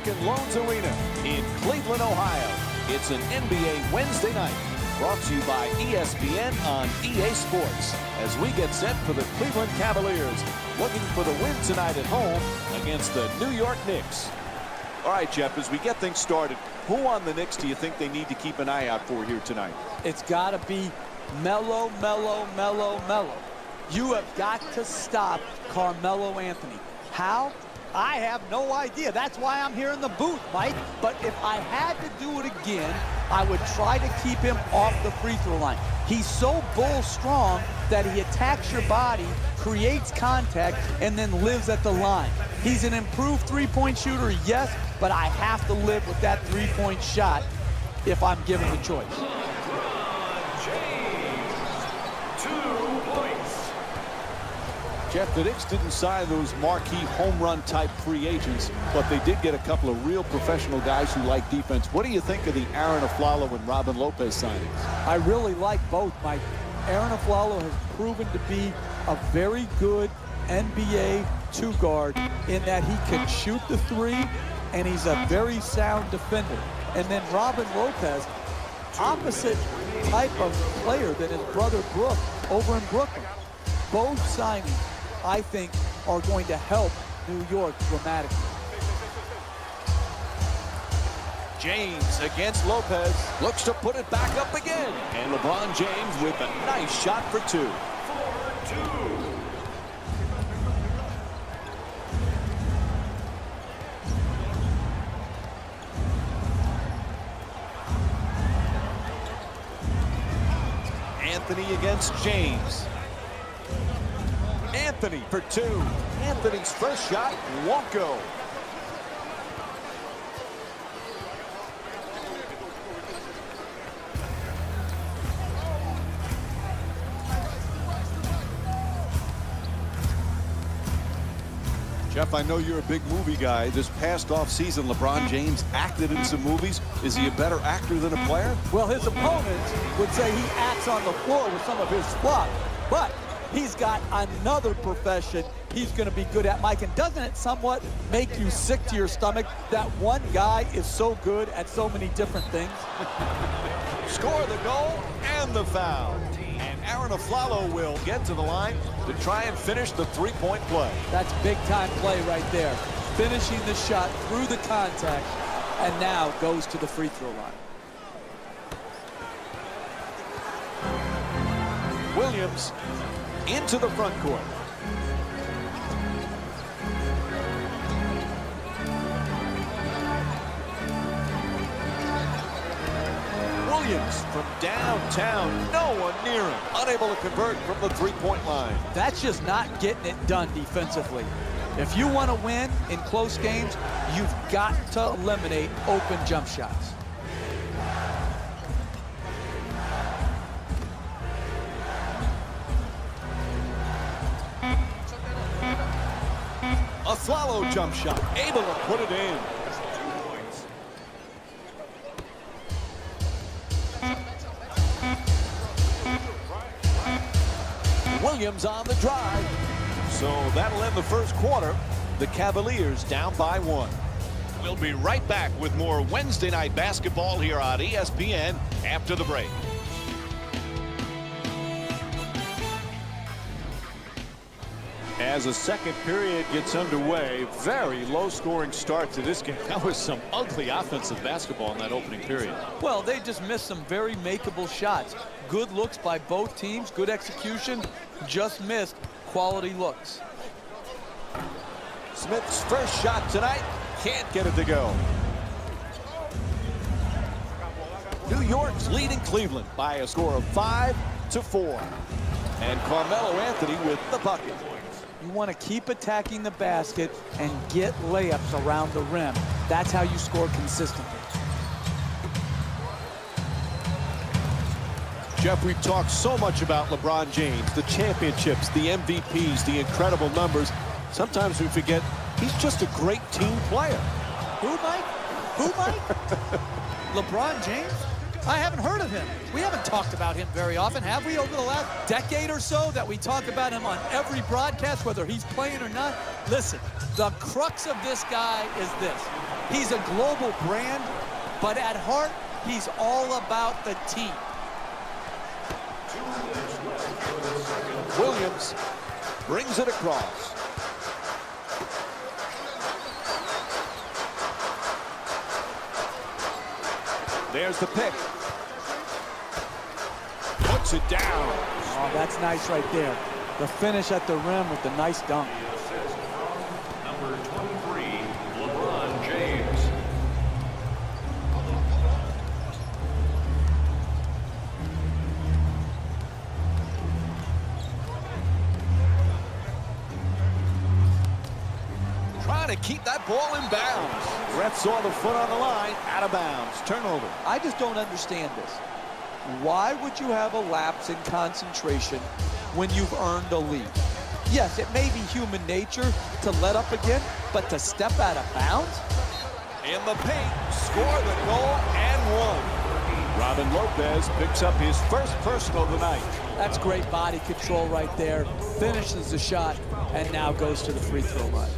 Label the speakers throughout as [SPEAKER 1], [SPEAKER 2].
[SPEAKER 1] American Loans Arena in Cleveland, Ohio. It's an NBA Wednesday night brought to you by ESPN on EA Sports as we get set for the Cleveland Cavaliers looking for the win tonight at home against the New York Knicks. All right, Jeff, as we get things started, who on the Knicks do you think they need to keep an eye out for here tonight?
[SPEAKER 2] It's got to be Melo. You have got to stop Carmelo Anthony. How? I have no idea. That's why I'm here in the booth, Mike. But if I had to do it again, I would try to keep him off the free throw line. He's so bull strong that he attacks your body, creates contact, and then lives at the line. He's an improved three-point shooter, yes, but I have to live with that three-point shot if I'm given the choice.
[SPEAKER 1] Jeff, the Knicks didn't sign those marquee home run type free agents, but they did get a couple of real professional guys who like defense. What do you think of the Aaron Aflalo and Robin Lopez signings?
[SPEAKER 2] I really like both, Mike. Aaron Aflalo has proven to be a very good NBA two-guard in that he can shoot the three, and he's a very sound defender. And then Robin Lopez, opposite type of player than his brother Brook over in Brooklyn. Both signings, I think, are going to help New York dramatically.
[SPEAKER 1] James against Lopez, looks to put it back up again. And LeBron James with a nice shot for two. Anthony against James. Anthony for two. Anthony's first shot won't go. Jeff, I know you're a big movie guy. This past offseason, LeBron James acted in some movies. Is he a better actor than a player?
[SPEAKER 2] Well, his opponents would say he acts on the floor with some of his fluff, but he's got another profession he's going to be good at, Mike. And doesn't it somewhat make you sick to your stomach that one guy is so good at so many different things?
[SPEAKER 1] Score the goal and the foul. And Aaron Aflalo will get to the line to try and finish the three-point play.
[SPEAKER 2] That's big-time play right there. Finishing the shot through the contact, and now goes to the free throw line.
[SPEAKER 1] Williams into the front court. Williams from downtown, no one near him, unable to convert from the three-point line.
[SPEAKER 2] That's just not getting it done defensively. If you want to win in close games, you've got to eliminate open jump shots.
[SPEAKER 1] Aflalo jump shot, able to put it in. Williams on the drive. So that'll end the first quarter. The Cavaliers down by one. We'll be right back with more Wednesday night basketball here on ESPN after the break. As the second period gets underway, very low-scoring start to this game. That was some ugly offensive basketball in that opening period.
[SPEAKER 2] Well, they just missed some very makeable shots. Good looks by both teams, good execution, just missed quality looks.
[SPEAKER 1] Smith's first shot tonight, can't get it to go. New York's leading Cleveland by a score of 5-4. And Carmelo Anthony with the bucket.
[SPEAKER 2] You want to keep attacking the basket and get layups around the rim. That's how you score consistently.
[SPEAKER 1] Jeff, we've talked so much about LeBron James, the championships, the MVPs, the incredible numbers. Sometimes we forget he's just a great team player.
[SPEAKER 2] Who, Mike? Who, Mike? LeBron James? I haven't heard of him. We haven't talked about him very often, have we, over the last decade or so, that we talk about him on every broadcast, whether he's playing or not? Listen, the crux of this guy is this. He's a global brand, but at heart, he's all about the team.
[SPEAKER 1] Williams brings it across. There's the pick. Puts it down.
[SPEAKER 2] Oh, that's nice right there. The finish at the rim with the nice dunk.
[SPEAKER 3] Number 23, LeBron James.
[SPEAKER 1] Trying to keep that ball in bounds. Ref saw the foot on the line, out of bounds. Turnover.
[SPEAKER 2] I just don't understand this. Why would you have a lapse in concentration when you've earned a lead? Yes, it may be human nature to let up again, but to step out of bounds?
[SPEAKER 1] In the paint, score the goal and one. Robin Lopez picks up his first personal of the night.
[SPEAKER 2] That's great body control right there. Finishes the shot and now goes to the free throw line.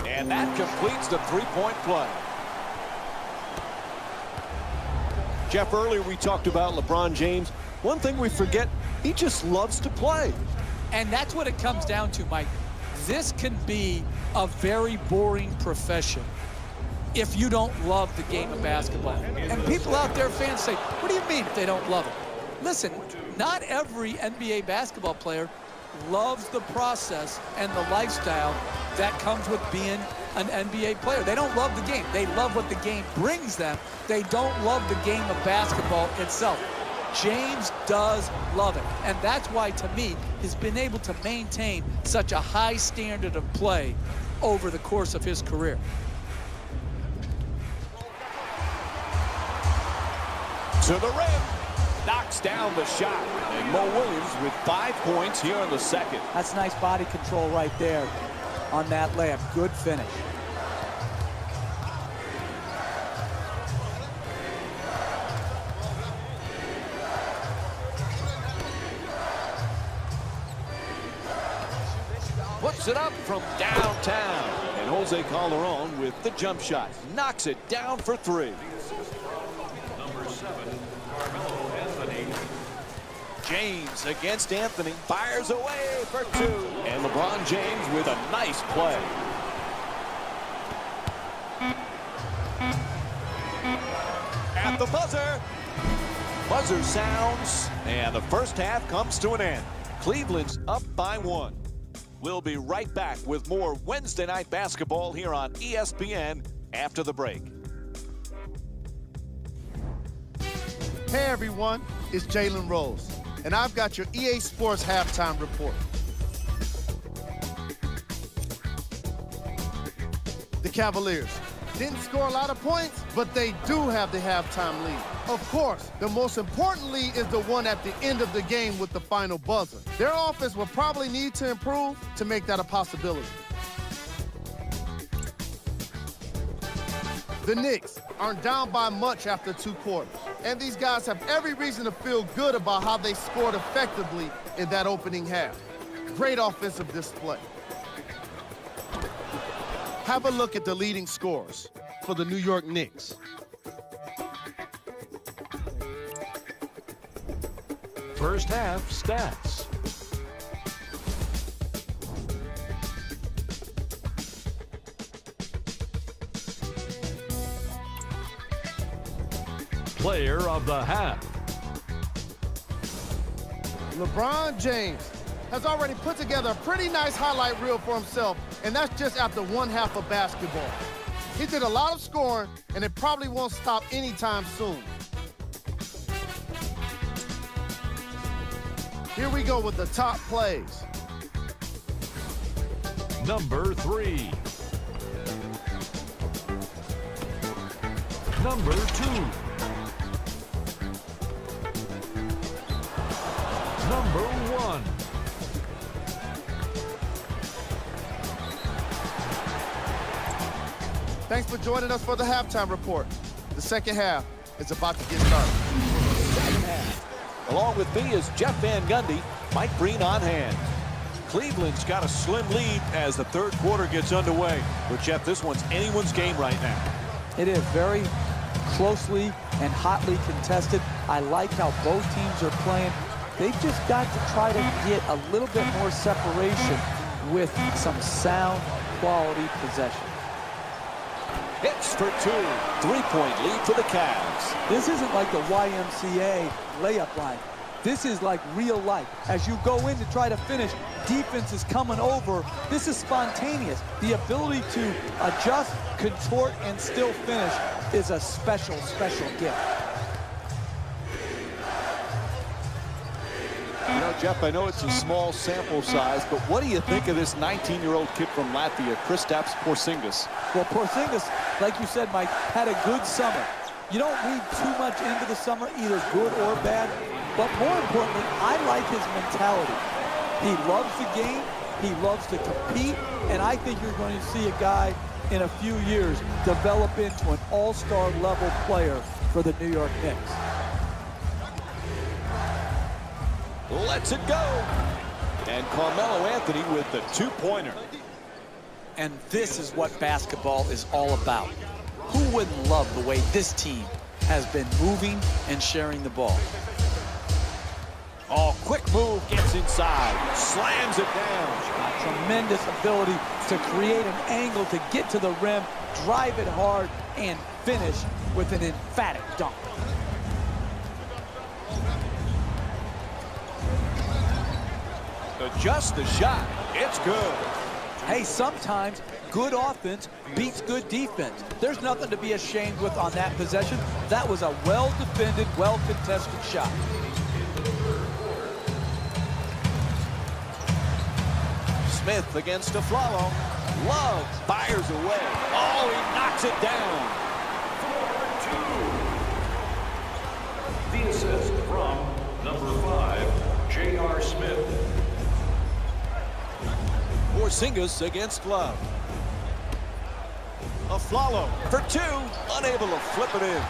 [SPEAKER 1] And that completes the three-point play.
[SPEAKER 4] Jeff, earlier we talked about LeBron James. One thing we forget, he just loves to play.
[SPEAKER 2] And that's what it comes down to, Mike. This can be a very boring profession if you don't love the game of basketball. And people out there, fans, say, what do you mean if they don't love it? Listen, not every NBA basketball player loves the process and the lifestyle that comes with being an NBA player. They don't love the game. They love what the game brings them. They don't love the game of basketball itself. James does love it. And that's why, to me, he's been able to maintain such a high standard of play over the course of his career.
[SPEAKER 1] To the rim. Knocks down the shot. And Mo Williams with 5 points here in the second.
[SPEAKER 2] That's nice body control right there on that layup. Good finish.
[SPEAKER 1] Puts it up from downtown. And Jose Calderon with the jump shot. Knocks it down for 3.
[SPEAKER 3] Number 7, Carmelo Anthony.
[SPEAKER 1] James against Anthony. Fires away for 2. And LeBron James with a nice play. At the buzzer. Buzzer sounds. And the first half comes to an end. Cleveland's up by 1. We'll be right back with more Wednesday night basketball here on ESPN after the break.
[SPEAKER 5] Hey everyone, it's Jalen Rose, and I've got your EA Sports halftime report. The Cavaliers didn't score a lot of points, but they do have the halftime lead. Of course, the most important lead is the one at the end of the game with the final buzzer. Their offense will probably need to improve to make that a possibility. The Knicks aren't down by much after 2 quarters, and these guys have every reason to feel good about how they scored effectively in that opening half. Great offensive display. Have a look at the leading scorers for the New York Knicks.
[SPEAKER 3] First half stats. Player of the half.
[SPEAKER 5] LeBron James has already put together a pretty nice highlight reel for himself, and that's just after 1 half of basketball. He did a lot of scoring, and it probably won't stop anytime soon. Here we go with the top plays.
[SPEAKER 3] Number 3. Number 2. Number 1.
[SPEAKER 5] Thanks for joining us for the halftime report. The second half is about to get started.
[SPEAKER 1] Second half. Along with me is Jeff Van Gundy, Mike Breen on hand.
[SPEAKER 4] Cleveland's got a slim lead as the third quarter gets underway. But, Jeff, this one's anyone's game right now.
[SPEAKER 2] It is very closely and hotly contested. I like how both teams are playing. They've just got to try to get a little bit more separation with some sound quality possession.
[SPEAKER 1] Hits for two. Three-point lead for the Cavs.
[SPEAKER 2] This isn't like the YMCA layup line. This is like real life. As you go in to try to finish, defense is coming over. This is spontaneous. The ability to adjust, contort, and still finish is a special, special gift.
[SPEAKER 4] You know, Jeff, I know it's a small sample size, but what do you think of this 19-year-old kid from Latvia, Kristaps Porzingis?
[SPEAKER 2] Well, Porzingis, like you said, Mike, had a good summer. You don't read too much into the summer, either good or bad. But more importantly, I like his mentality. He loves the game, he loves to compete, and I think you're going to see a guy in a few years develop into an all-star level player for the New York Knicks.
[SPEAKER 1] Lets it go. And Carmelo Anthony with the two-pointer.
[SPEAKER 2] And this is what basketball is all about. Who wouldn't love the way this team has been moving and sharing the ball?
[SPEAKER 1] Oh, quick move, gets inside, slams it down.
[SPEAKER 2] A tremendous ability to create an angle to get to the rim, drive it hard, and finish with an emphatic dunk.
[SPEAKER 1] Adjusts the shot. It's good.
[SPEAKER 2] Hey, sometimes good offense beats good defense. There's nothing to be ashamed with on that possession. That was a well-defended, well-contested shot.
[SPEAKER 1] Smith against Aflalo. Love fires away. Oh, he knocks it down.
[SPEAKER 3] The assist from number 5, J.R. Smith.
[SPEAKER 1] Porzingis against Love. Aflalo for two. Unable to flip it in.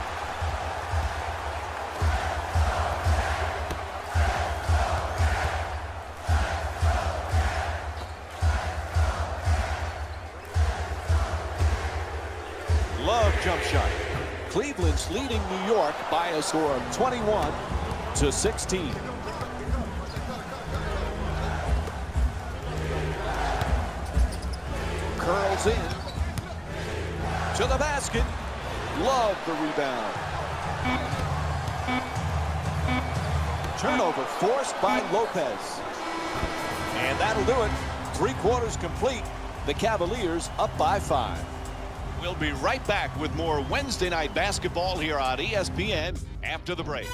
[SPEAKER 1] Love jump shot. Cleveland's leading New York by a score of 21-16. Curls in to the basket. Love the rebound. Turnover forced by Lopez. And that'll do it. 3 quarters complete. The Cavaliers up by 5. We'll be right back with more Wednesday night basketball here on ESPN after the break.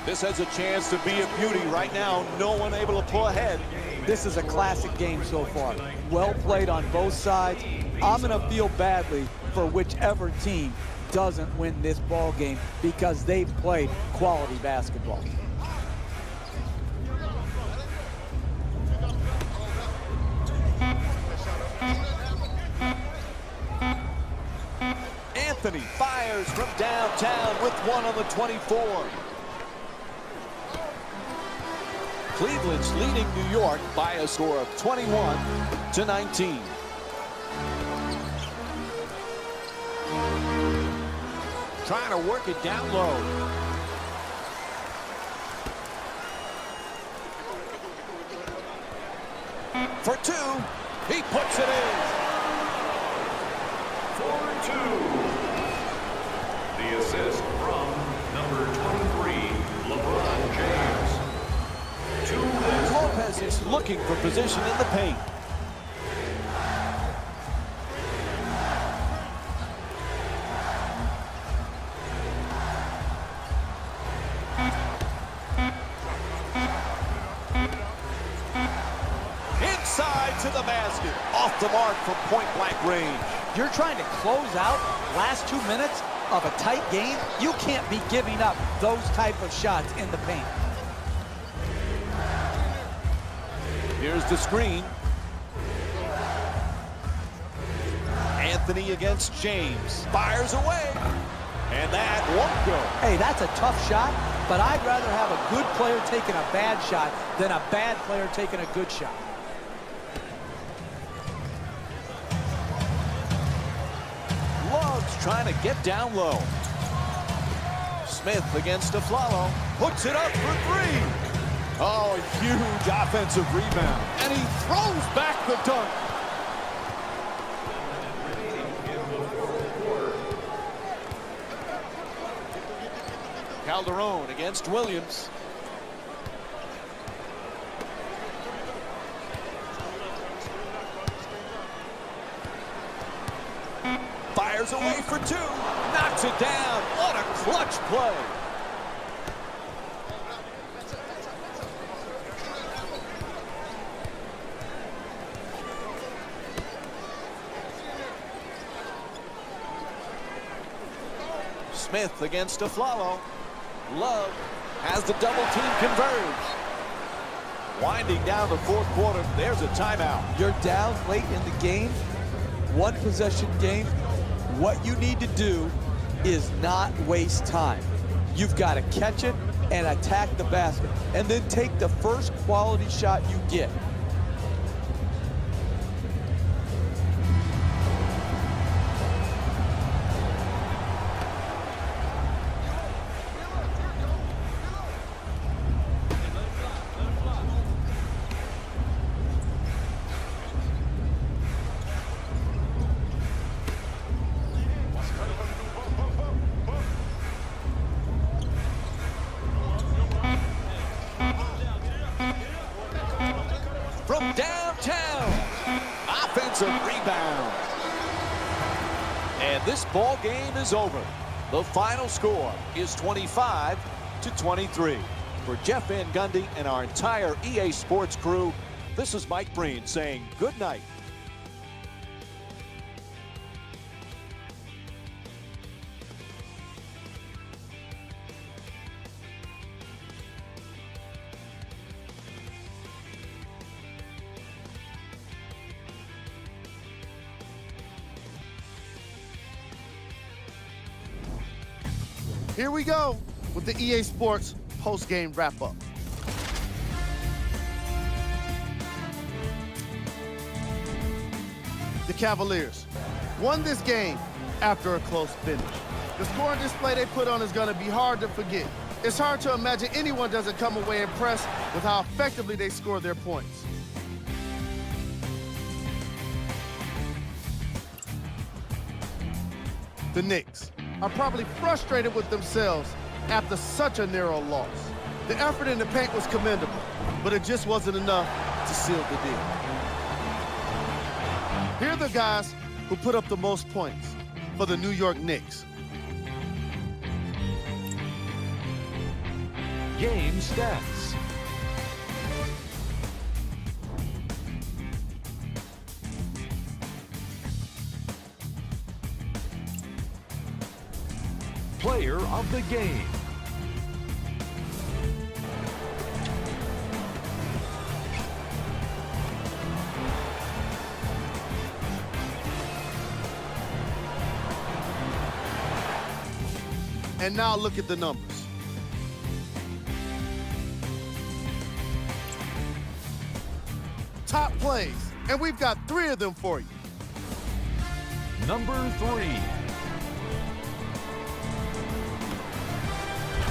[SPEAKER 1] This has a chance to be a beauty right now. No one able to pull ahead.
[SPEAKER 2] This is a classic game so far. Well played on both sides. I'm going to feel badly for whichever team doesn't win this ball game because they've played quality basketball.
[SPEAKER 1] Anthony fires from downtown with one on the 24. Cleveland's leading New York by a score of 21-19. Trying to work it down low. For two, he puts it in.
[SPEAKER 3] For 2. The assist from number 23, LeBron James.
[SPEAKER 1] Lopez is looking for position in the paint. Inside to the basket. Off the mark from point-blank range.
[SPEAKER 2] You're trying to close out last 2 minutes? of a tight game, you can't be giving up those type of shots in the paint.
[SPEAKER 1] Here's the screen. Anthony against James. Fires away. And that won't go.
[SPEAKER 2] Hey, that's a tough shot, but I'd rather have a good player taking a bad shot than a bad player taking a good shot.
[SPEAKER 1] Love's trying to get down low. Smith against Aflalo. Hooks it up for three. Oh, a huge offensive rebound. And he throws back the dunk. Calderon against Williams. Fires away for two. Knocks it down. What a clutch play. Smith against Aflalo. Love has the double team converge. Winding down the fourth quarter, there's a timeout.
[SPEAKER 2] You're down late in the game, one possession game. What you need to do is not waste time. You've got to catch it and attack the basket, and then take the first quality shot you get.
[SPEAKER 1] From downtown, offensive rebound. And this ball game is over. The final score is 25-23. For Jeff Van Gundy and our entire EA Sports crew, this is Mike Breen saying good night.
[SPEAKER 5] Here we go with the EA Sports post-game wrap-up. The Cavaliers won this game after a close finish. The scoring display they put on is going to be hard to forget. It's hard to imagine anyone doesn't come away impressed with how effectively they scored their points. The Knicks are probably frustrated with themselves after such a narrow loss. The effort in the paint was commendable, but it just wasn't enough to seal the deal. Here are the guys who put up the most points for the New York Knicks.
[SPEAKER 3] Game stats. Player of the game.
[SPEAKER 5] And now look at the numbers. Top plays, and we've got 3 of them for you.
[SPEAKER 3] Number 3.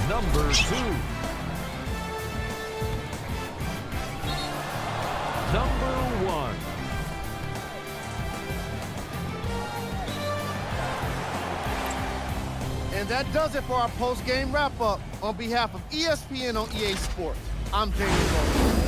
[SPEAKER 3] Number 2. Number 1.
[SPEAKER 5] And that does it for our post-game wrap-up. On behalf of ESPN on EA Sports, I'm James Gold.